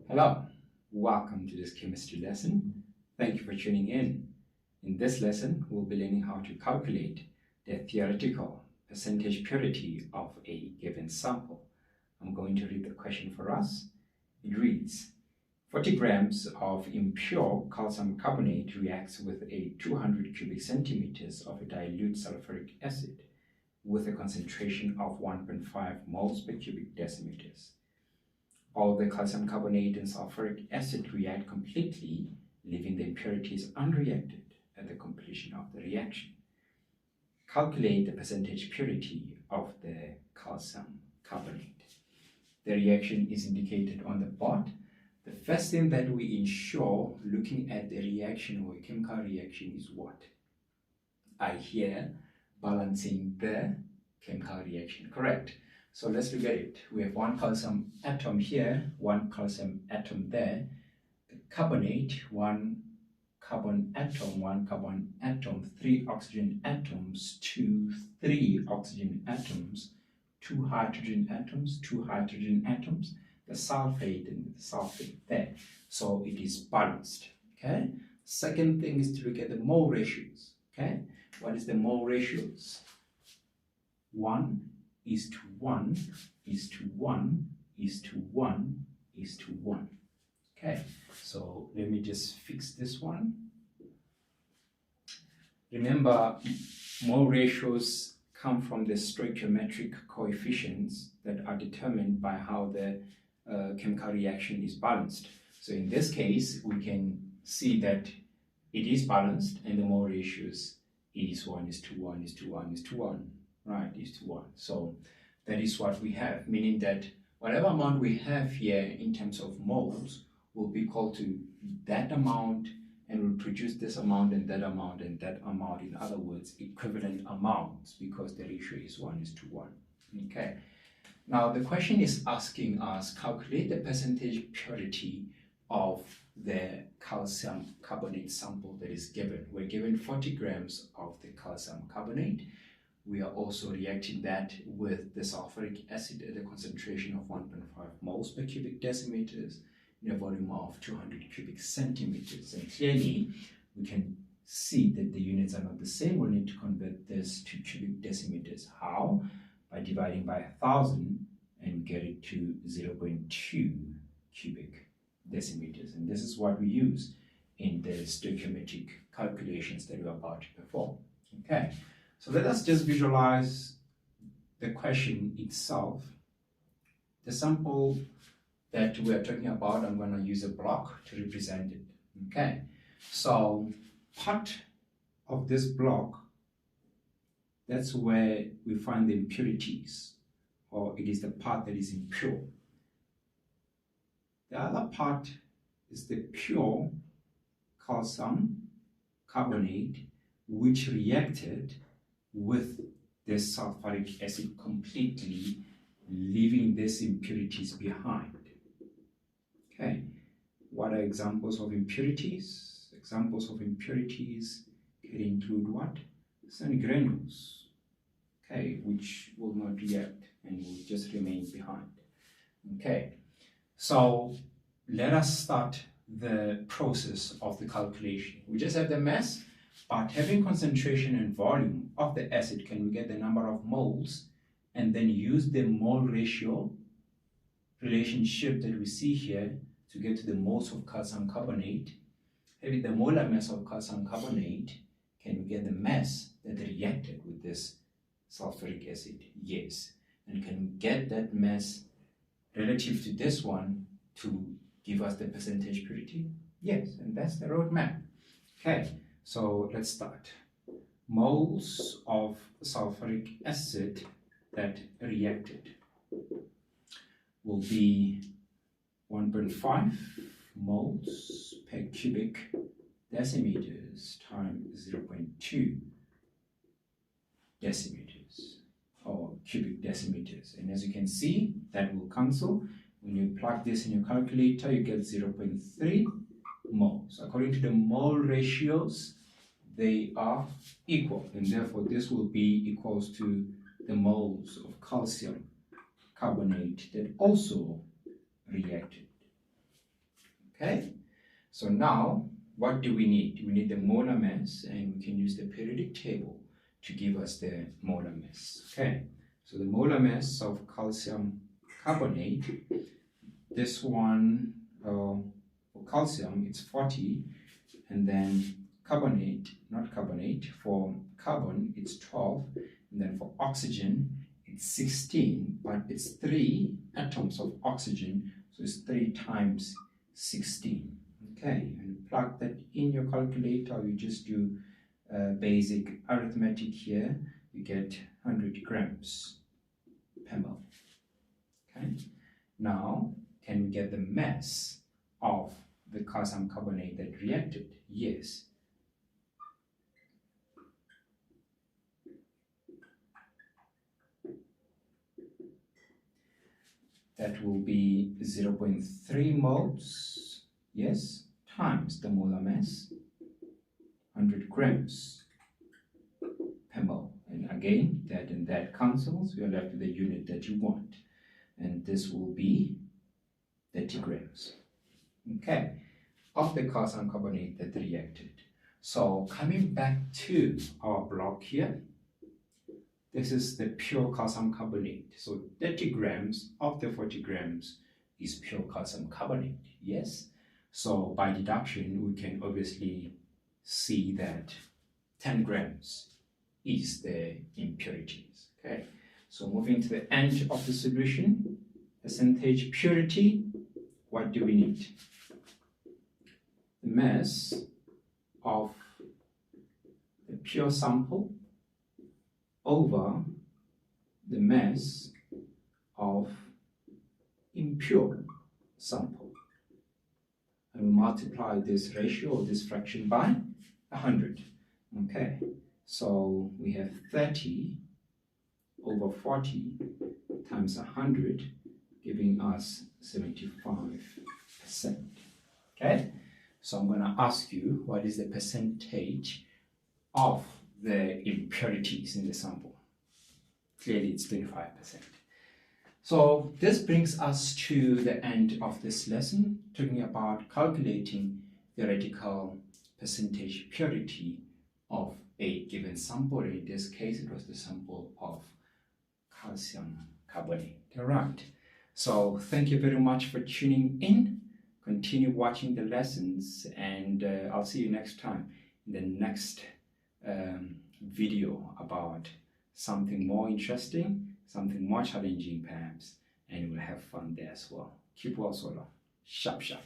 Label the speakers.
Speaker 1: Hello, welcome to this chemistry lesson. Thank you for tuning in. In this lesson, we'll be learning how to calculate the theoretical percentage purity of a given sample. I'm going to read the question for us. It reads, 40 grams of impure calcium carbonate reacts with a 200 cubic centimeters of a dilute sulfuric acid with a concentration of 1.5 moles per cubic decimeters. All the calcium carbonate and sulfuric acid react completely, leaving the impurities unreacted at the completion of the reaction. Calculate the percentage purity of the calcium carbonate. The reaction is indicated on the board. The first thing that we ensure looking at the reaction or a chemical reaction is what? Here balancing the chemical reaction, correct? So let's look at it. We have one calcium atom here, one calcium atom there. The carbonate, one carbon atom, 3 oxygen atoms, 2, 3 oxygen atoms, 2 hydrogen atoms, 2 hydrogen atoms, the sulfate and the sulfate there. So it is balanced, okay? Second thing is to look at the mole ratios, okay? What is the mole ratios? 1 is to 1 is to 1 is to 1 is to 1. Okay, so let me just fix this one. Remember, mole ratios come from the stoichiometric coefficients that are determined by how the chemical reaction is balanced. So in this case, we can see that it is balanced and the mole ratios is 1 is to 1 is to 1 is to 1. Right, is to 1. So that is what we have, meaning that whatever amount we have here in terms of moles will be equal to that amount and will produce this amount and that amount and that amount. In other words, equivalent amounts, because the ratio is 1 is to 1. Okay. Now the question is asking us calculate the percentage purity of the calcium carbonate sample that is given. We're given 40 grams of the calcium carbonate. We are also reacting that with the sulfuric acid at a concentration of 1.5 moles per cubic decimeters in a volume of 200 cubic centimeters. And clearly, we can see that the units are not the same. We'll need to convert this to cubic decimeters. How? By dividing by 1,000 and get it to 0.2 cubic decimeters. And this is what we use in the stoichiometric calculations that we're about to perform. Okay. So let us just visualize the question itself. The sample that we are talking about, I'm going to use a block to represent it. Okay, so part of this block, that's where we find the impurities, or it is the part that is impure. The other part is the pure calcium carbonate, which reacted with the sulfuric acid completely, leaving these impurities behind. Okay, what are examples of impurities? Examples of impurities can include what? Sand granules, okay, which will not react and will just remain behind. Okay, so let us start the process of the calculation. We just have the mass. But having concentration and volume of the acid, can we get the number of moles and then use the mole ratio relationship that we see here to get to the moles of calcium carbonate? Having the molar mass of calcium carbonate, can we get the mass that reacted with this sulfuric acid? Yes. And can we get that mass relative to this one to give us the percentage purity? Yes, and that's the roadmap. Okay. So let's start. Moles of sulfuric acid that reacted will be 1.5 moles per cubic decimeters times 0.2 decimeters or cubic decimeters. And as you can see, that will cancel. When you plug this in your calculator, you get 0.3 moles. According to the mole ratios, they are equal, and therefore this will be equals to the moles of calcium carbonate that also reacted. Okay, so now what do we need? We need the molar mass, and we can use the periodic table to give us the molar mass. Okay, so the molar mass of calcium carbonate, this one for calcium it's 40, and then carbonate, not carbonate, for carbon it's 12, and then for oxygen it's 16, but it's 3 atoms of oxygen, so it's 3 times 16. Okay, and plug that in your calculator. You just do basic arithmetic here. You get 100 grams per mole. Okay, now can we get the mass of the calcium carbonate that reacted? Yes. That will be 0.3 moles, yes, times the molar mass, 100 grams per mole. And again, that and that cancels. We are left with the unit that you want. And this will be 30 grams. Okay, of the calcium carbonate that reacted. So coming back to our block here, this is the pure calcium carbonate. So 30 grams of the 40 grams is pure calcium carbonate, yes? So by deduction, we can obviously see that 10 grams is the impurities, okay? So moving to the end of the solution, percentage purity, what do we need? The mass of the pure sample over the mass of impure sample. And we multiply this ratio or this fraction by 100. Okay, so we have 30 over 40 times 100, giving us 75%. Okay, so I'm going to ask you, what is the percentage of the impurities in the sample? Clearly it's 25%. So this brings us to the end of this lesson, talking about calculating theoretical percentage purity of a given sample. In this case, it was the sample of calcium carbonate. All right. So thank you very much for tuning in. Continue watching the lessons, and I'll see you next time in the next video about something more interesting, something more challenging perhaps, and we'll have fun there as well. Keep well, solo. Sharp, sharp.